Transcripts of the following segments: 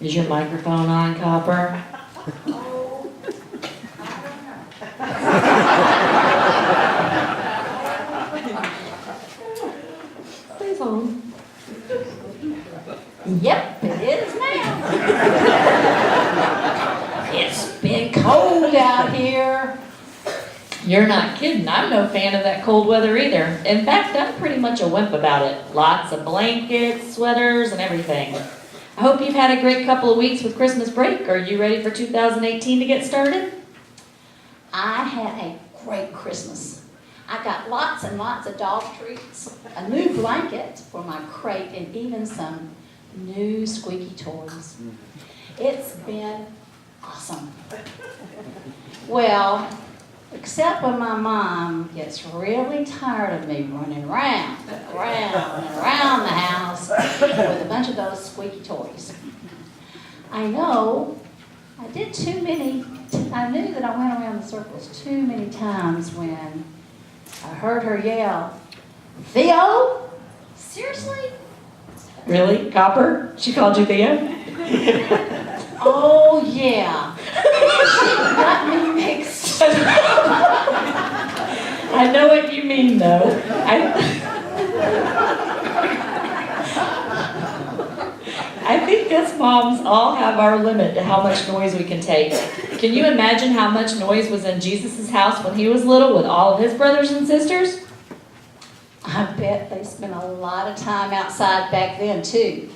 Is your microphone on, Copper? Oh, I Please hold. Yep, it is now. It's been cold out here. You're not kidding. I'm no fan of that cold weather either. In fact, I'm pretty much a wimp about it. Lots of blankets, sweaters, and everything. I hope you've had a great couple of weeks with Christmas break. Are you ready for 2018 to get started? I had a great Christmas. I got lots and lots of dog treats, a new blanket for my crate, and even some new squeaky toys. It's been awesome. Well, except when my mom gets really tired of me running around and around the house with a bunch of those squeaky toys. I know I did too many. I knew that I went around the circles too many times when I heard her yell, "Theo? Seriously?" Really, Copper? She called you Theo? Oh, yeah. She got me mixed. I know what you mean, though. I think us moms all have our limit to how much noise we can take. Can you imagine how much noise was in Jesus' house when he was little with all of his brothers and sisters? I bet they spent a lot of time outside back then, too.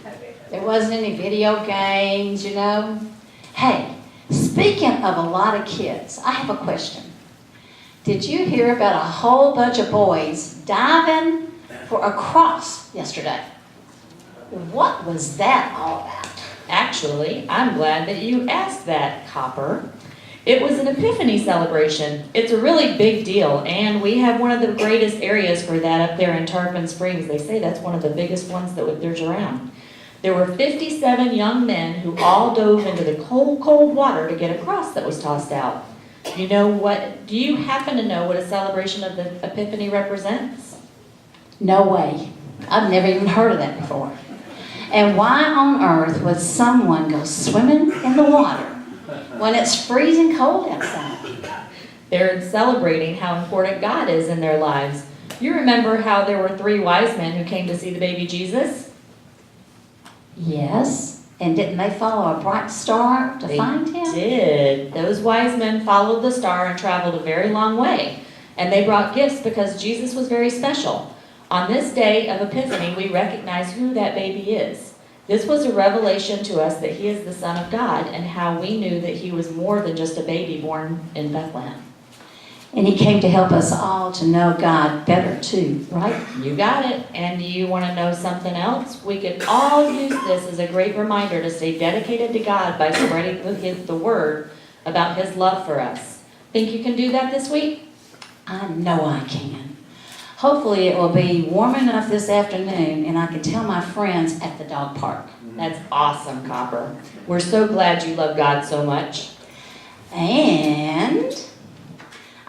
There wasn't any video games, you know. Hey, speaking of a lot of kids, I have a question. Did you hear about a whole bunch of boys diving for a cross yesterday? What was that all about? Actually, I'm glad that you asked that, Copper. It was an Epiphany celebration. It's a really big deal, and we have one of the greatest areas for that up there in Tarpon Springs. They say that's one of the biggest ones that there's around. There were 57 young men who all dove into the cold, cold water to get a cross that was tossed out. Do you happen to know what a celebration of the Epiphany represents? No way. I've never even heard of that before. And why on earth would someone go swimming in the water when it's freezing cold outside? They're celebrating how important God is in their lives. You remember how there were 3 wise men who came to see the baby Jesus? Yes. And didn't they follow a bright star to find him? They did. Those wise men followed the star and traveled a very long way. And they brought gifts because Jesus was very special. On this day of Epiphany, we recognize who that baby is. This was a revelation to us that he is the Son of God and how we knew that he was more than just a baby born in Bethlehem. And he came to help us all to know God better too, right? You got it. And do you want to know something else? We could all use this as a great reminder to stay dedicated to God by spreading the word about his love for us. Think you can do that this week? I know I can. Hopefully it will be warm enough this afternoon and I can tell my friends at the dog park. That's awesome, Copper. We're so glad you love God so much. And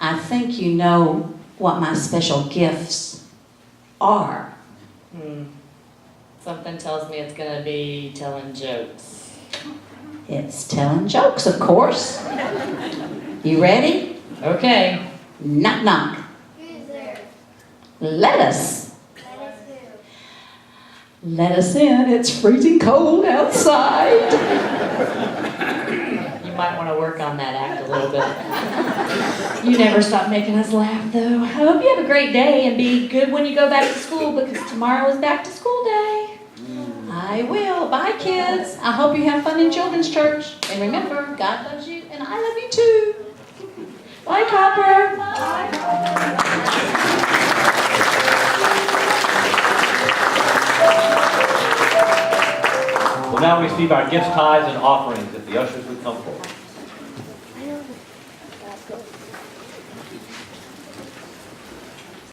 I think you know what my special gifts are. Something tells me it's going to be telling jokes. It's telling jokes, of course. You ready? Okay. Knock, knock. Who's there? Let us. Let us who? Let us in. It's freezing cold outside. You might want to work on that act a little bit. You never stop making us laugh, though. I hope you have a great day and be good when you go back to school because tomorrow is back to school day. I will. Bye, kids. I hope you have fun in children's church. And remember, God loves you and I love you too. Bye, Copper. We'll now receive our gifts, tithes, and offerings. If the ushers